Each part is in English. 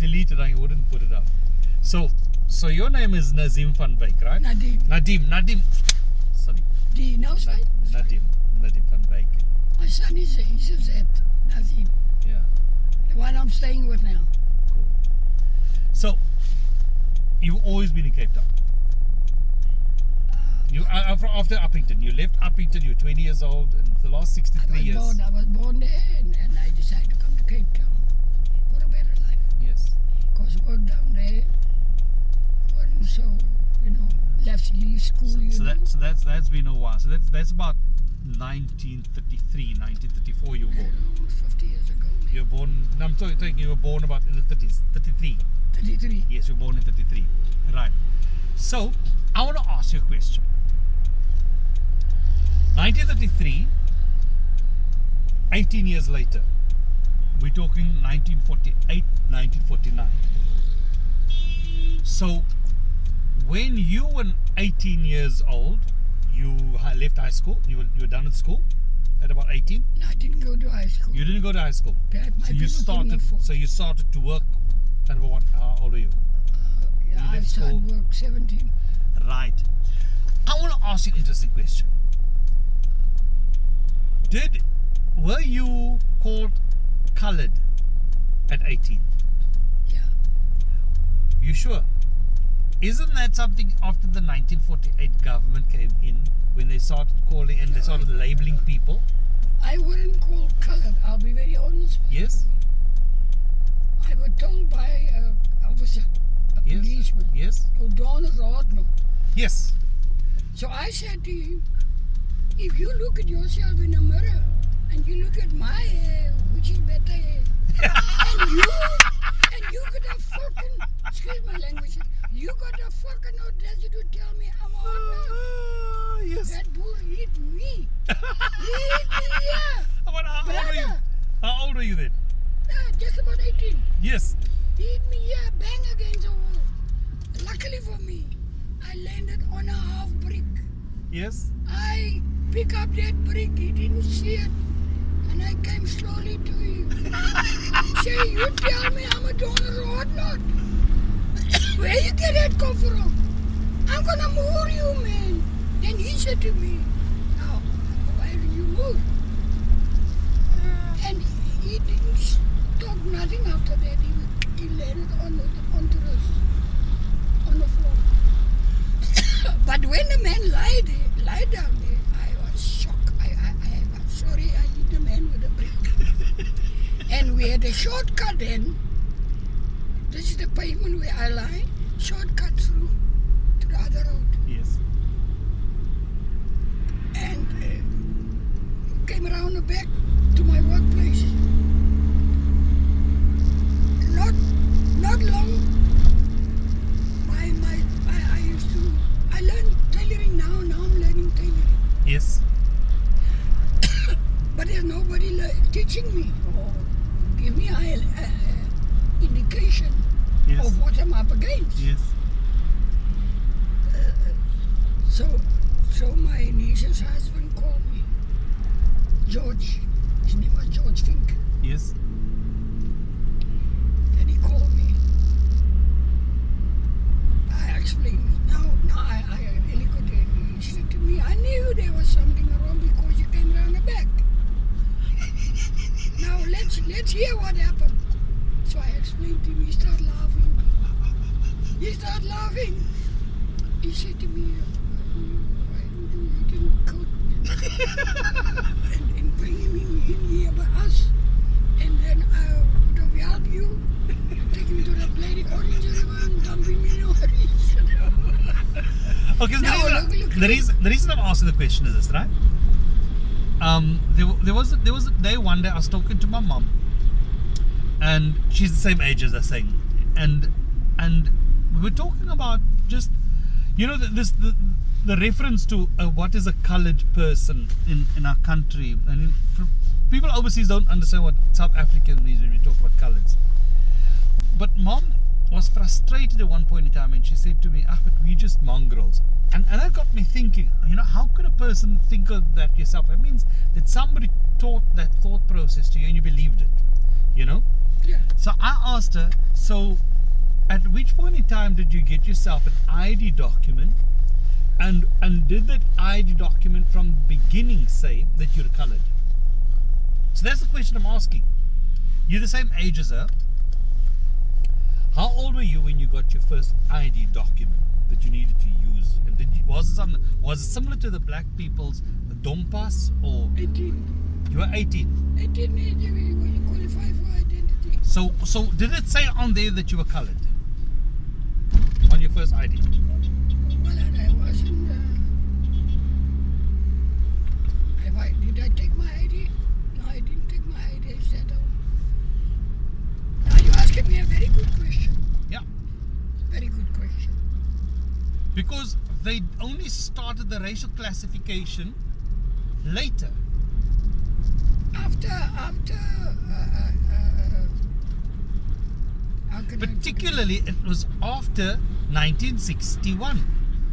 delete it, I wouldn't put it up. So your name is Nadeem Van Wyk, right? Nadeem. Sorry. D, no side. Nadeem Van Wyk. My son is a Z, Nadeem. Yeah. The one I'm staying with now. Cool. So, you've always been in Cape Town. You after Uppington, you left Uppington. You were 20 years old, and the last 63 years. I was born there, and I decided to come to Cape Town for a better life. Yes. Because work down there wasn't so, leave school. So that's been a while. So that's about 1933, 1934. You were born. 50 years ago. You were born. No, I'm talking. You were born about in the 30s. 33. 33. Yes, you were born in 33. Right. So I want to ask you a question. 1933, 18 years later, we're talking 1948, 1949. So, when you were 18 years old, you left high school, you were done with school at about 18? No, I didn't go to high school. You didn't go to high school? So you started to work at about what, how old were you? Yeah, I started work 17. Right. I want to ask you an interesting question. Were you called coloured at 18? Yeah. You sure? Isn't that something after the 1948 government came in, when they started calling and they started labelling people? I wouldn't call coloured, I'll be very honest with Yes. you. I was told by an officer, a policeman. Yes. Your Don is Rodno. Yes. So I said to him, if you look at yourself in a mirror and you look at my hair, which is better hair, and you got a fucking, excuse my language, you got a fucking audacity to tell me I'm a hot Yes. That bull hit me. He hit me here. How old are you? How old are you then? Just about 18. Yes. He hit me here, bang against the wall. Luckily for me, I landed on a half brick. Yes. I pick up that brick, he didn't see it, and I came slowly to him. Say, you tell me I'm a donor or not? Where you get that come from? I'm gonna move you, man. Then he said to me, now, why did you move? And he didn't talk nothing after that. He landed on the floor. But when the man lied down there, I was shocked. I'm sorry, I hit the man with a brick. And we had a shortcut then. This is the pavement where I lie. Shortcut through to the other road. Yes. And came around the back to my workplace. Not long. I learned tailoring now. Now I'm learning tailoring. Yes. But there's nobody teaching me or give me an indication of what I'm up against. Yes. So my niece's husband called me. George. His name was George Fink. Yes. Then he called me. I explained. Now I really could. He said to me, I knew there was something wrong because you came around the back. Now let's hear what happened. So I explained to him. He started laughing. He said to me, why don't you eat him coat and bring him in here by us, and then I would have helped you take him to the Bloody Orange River and dump him in orange. Okay, so the reason I'm asking the question is this, right? There was a day, one day I was talking to my mom, and she's the same age as us, saying, and we were talking about just, the reference to what is a coloured person in our country, and people overseas don't understand what South African means when we talk about colours. But mom was frustrated at one point in time, and she said to me, but we're just mongrels. And that got me thinking, how could a person think of that yourself? It means that somebody taught that thought process to you and you believed it, Yeah. So I asked her, so at which point in time did you get yourself an ID document? And did that ID document from the beginning say that you're colored? So that's the question I'm asking. You're the same age as her. How old were you when you got your first ID document that you needed to use? And was it similar to the black people's Dompas, or 18. you were 18? 18 age when you qualify for identity. So did it say on there that you were colored on your first ID? Well, and I wasn't. Did I take my ID? No, I didn't take my ID. I said, now you're asking me a very good question. Yeah. Very good question. Because they only started the racial classification later. After how can Particularly, it was after 1961.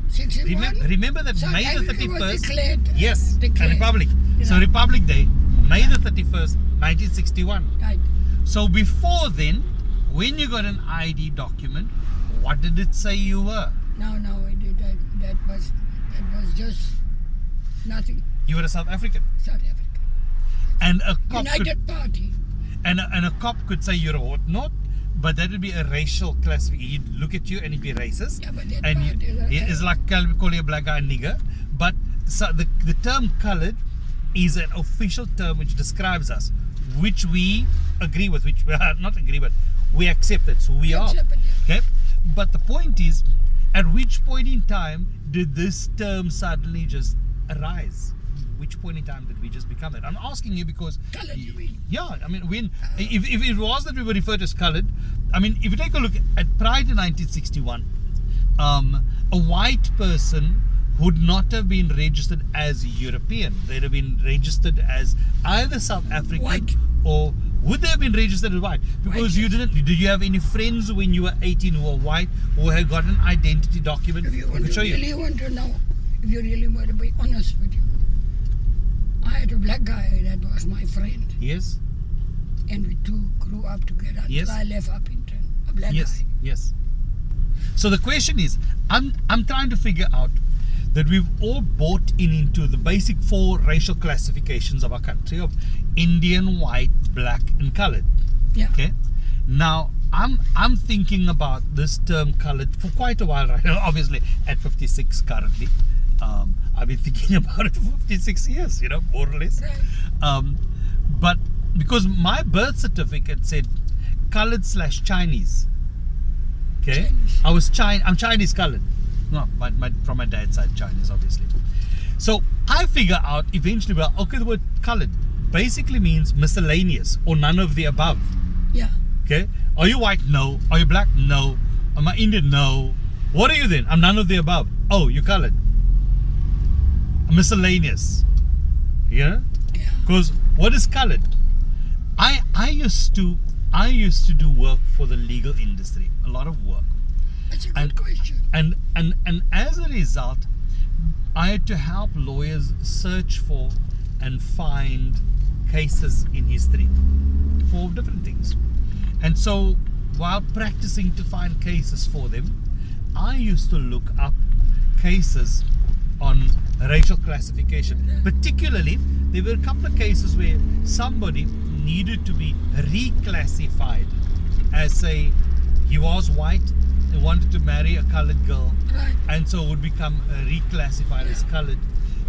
61? Remember that So May the it was 31st? declared, Yes, declared. Republic. You So know. Republic Day, May the 31st, 1961. Right. So before then, when you got an ID document, what did it say you were? No, that was just nothing. You were a South African. South Africa. And a cop United Party. and a cop could say you're a whatnot, but that would be a racial classification. He'd look at you and he'd be racist. Yeah, but that And part it's like calling a black guy a nigger. But so the term colored is an official term which describes us, which we agree with, which we not agree with, we accept it, so we are. Okay? But the point is, at which point in time did this term suddenly just arise? Which point in time did we just become that? I'm asking you because Colored, you mean? yeah, I mean, when if it was that we were referred to as colored, I mean, if you take a look at prior to 1961, a white person would not have been registered as European. They'd have been registered as either South African White. or would they have been registered as white? Because White. you didn't. Did you have any friends when you were 18 who were white who had got an identity document? If you I want could to show you. really want to know, if you really want to be honest with you, I had a black guy that was my friend, Yes. and we two grew up together until Yes. I left Uppington. A black Yes. guy. Yes. So the question is, I'm trying to figure out that we've all bought into the basic 4 racial classifications of our country of Indian, white, black, and colored. Yeah. Okay. Now I'm thinking about this term colored for quite a while right now. Obviously, at 56 currently, I've been thinking about it for 56 years. More or less. Right. But because my birth certificate said colored/Chinese. Okay. Chinese. I'm Chinese colored. No, from my dad's side, Chinese, obviously. So I figure out eventually, well, okay, the word colored basically means miscellaneous or none of the above. Yeah. Okay. Are you white? No. Are you black? No. Am I Indian? No. What are you then? I'm none of the above. Oh, you're colored. Miscellaneous. Yeah. Yeah. Because what is colored? I used to do work for the legal industry, a lot of work, That's a good question. and as a result, I had to help lawyers search for and find cases in history for different things. And so while practicing to find cases for them, I used to look up cases on racial classification. Particularly, there were a couple of cases where somebody needed to be reclassified as, say, he was white and wanted to marry a colored girl, Right. and so would become reclassified as colored.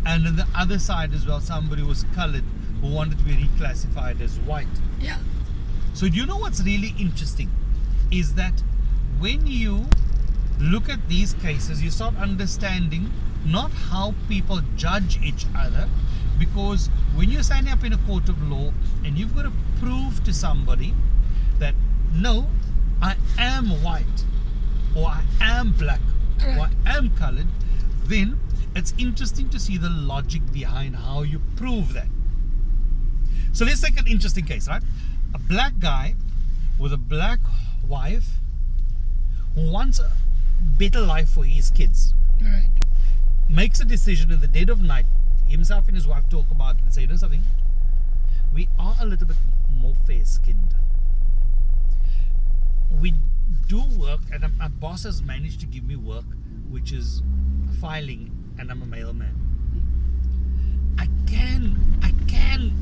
And on the other side as well, somebody was colored who wanted to be reclassified as white. Yeah. So do you know what's really interesting is that when you look at these cases, you start understanding not how people judge each other, because when you're standing up in a court of law and you've got to prove to somebody that no, I am white or I am black or I am colored, then it's interesting to see the logic behind how you prove that. So let's take an interesting case, right? A black guy with a black wife who wants a better life for his kids, Right. makes a decision in the dead of night. Himself and his wife talk about it and say, you know something? We are a little bit more fair-skinned. we do work, and my boss has managed to give me work, which is filing, and I'm a mailman. I can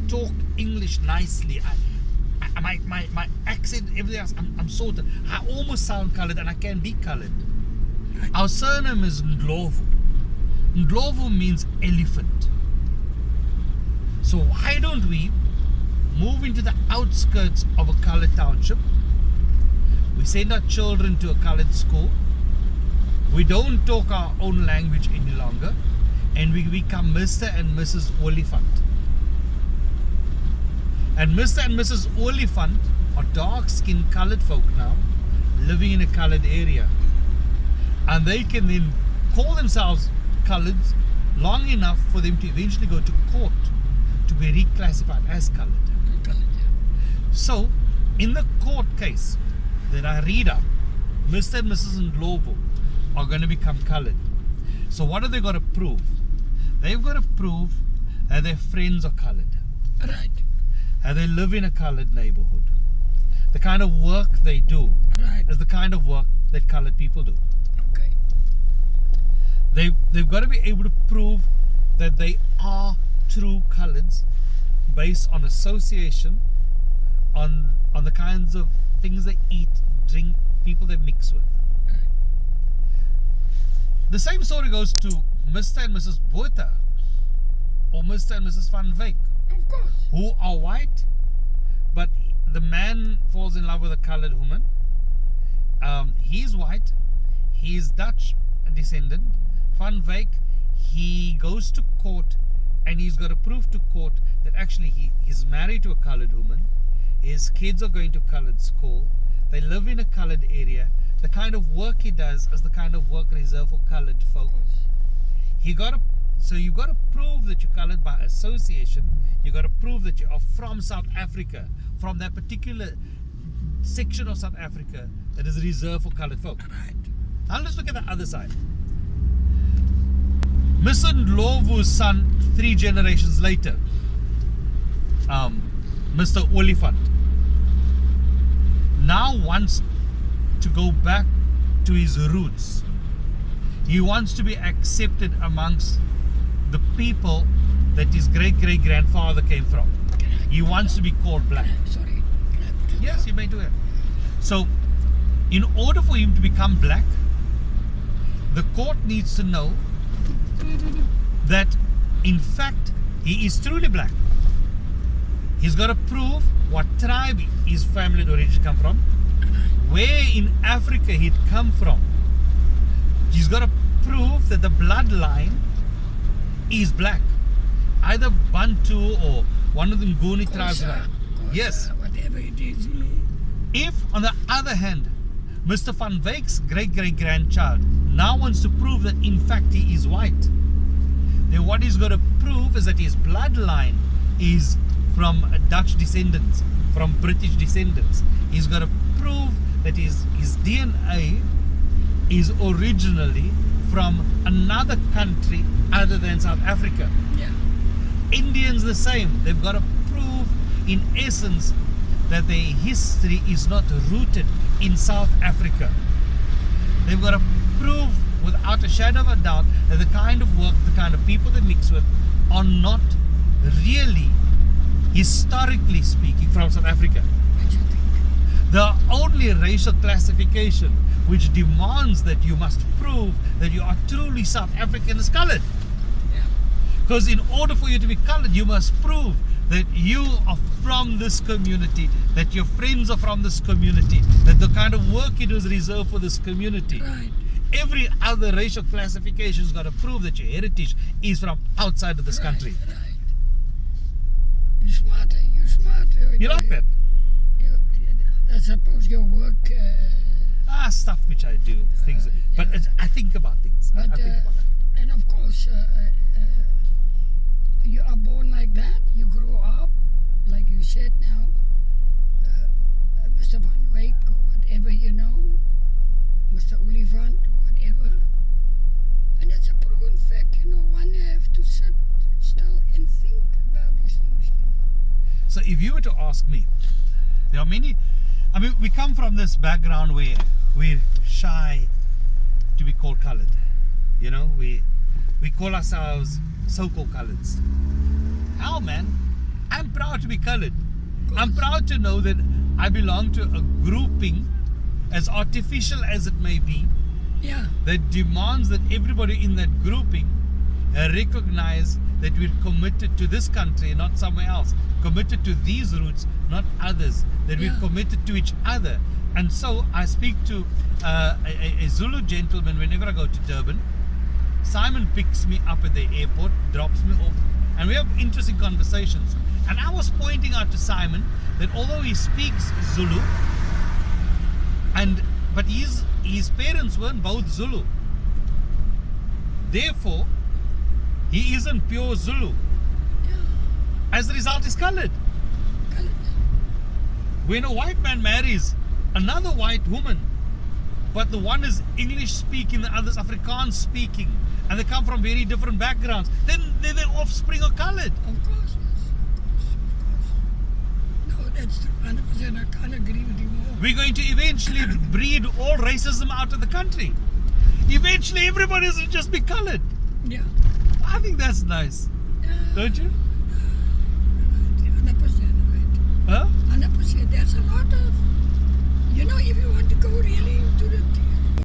talk English nicely. My accent, everything else, I'm sorted. I almost sound colored, and I can be colored. Our surname is Ndlovu. Ndlovu means elephant. So why don't we move into the outskirts of a colored township? We send our children to a colored school. We don't talk our own language any longer, and we become Mr. and Mrs. Oliphant. And Mr. and Mrs. Oliphant are dark-skinned colored folk now, living in a colored area. And they can then call themselves colored long enough for them to eventually go to court to be reclassified as colored. So, in the court case that I read up, Mr. and Mrs. Ndlovu are going to become colored. So what have they got to prove? They've got to prove that their friends are colored. Right. That they live in a colored neighborhood. The kind of work they do is the kind of work that colored people do. Okay. They've got to be able to prove that they are true coloreds based on association, on the kinds of things they eat, drink, people they mix with. The same story goes to Mr. and Mrs. Botha or Mr. and Mrs. Van Wyk, Of course. who are white, but the man falls in love with a colored woman. He's white, he's Dutch descendant. Van Wyk, he goes to court and he's got to prove to court that actually he's married to a colored woman. His kids are going to colored school. They live in a colored area. The kind of work he does is the kind of work reserved for colored folk. So you've got to prove that you're colored by association. You've got to prove that you are from South Africa, from that particular section of South Africa that is reserved for colored folk. Right. Now let's look at the other side. Mr. Ndlovu's son, 3 generations later, Mr. Oliphant, now wants to go back to his roots. He wants to be accepted amongst the people that his great-great-grandfather came from. He wants to be called black. Sorry. Yes, you may do it. So, in order for him to become black, the court needs to know that, in fact, he is truly black. He's got to prove what tribe his family and origin come from, where in Africa he'd come from. He's got to prove that the bloodline is black, either Bantu or one of the Nguni tribes. Yes. Whatever it is. If, on the other hand, Mr. Van Wyk's great-great-grandchild now wants to prove that in fact he is white, then what he's got to prove is that his bloodline is from Dutch descendants, from British descendants. He's got to prove that his DNA is originally from another country other than South Africa. Yeah. Indians the same. They've got to prove, in essence, that their history is not rooted in South Africa. They've got to prove without a shadow of a doubt that the kind of work, the kind of people they mix with are not really, historically speaking, from South Africa. The only racial classification which demands that you must prove that you are truly South African is colored. Because in order for you to be colored, you must prove that you are from this community, that your friends are from this community, that the kind of work you do is reserved for this community. Right. Every other racial classification has got to prove that your heritage is from outside of this country. Right. You're smarter. You're smarter. You like that? I suppose your work. Stuff which I do, things. But I think about things. I think about that. And of course, you are born like that. You grow up, like you said now, Mr. Van Wyk or whatever, Mr. Oliphant or whatever. And it's a proven fact, one have to sit still and think about these things. So if you were to ask me, there are many I mean, we come from this background where we're shy to be called coloured. You know, we call ourselves so-called coloureds. Hell, man, I'm proud to be coloured. I'm proud to know that I belong to a grouping, as artificial as it may be, Yeah. that demands that everybody in that grouping recognize that we're committed to this country, not somewhere else. Committed to these roots, not others. That we're Yeah. committed to each other. And so I speak to a Zulu gentleman whenever I go to Durban. Simon picks me up at the airport, drops me off, and we have interesting conversations. And I was pointing out to Simon that although he speaks Zulu, but his parents weren't both Zulu. Therefore, he isn't pure Zulu. Yeah. As a result, he's coloured. Coloured. When a white man marries another white woman, but the one is English speaking, the other is Afrikaans speaking, and they come from very different backgrounds, then their offspring are coloured. Of course, yes. Of course. No, that's true. 100%. I can't agree with you more. We're going to eventually breed all racism out of the country. Eventually, everybody will just be coloured. Yeah. I think that's nice, don't you? 100% right. Huh? 100%. There's a lot of, if you want to go really into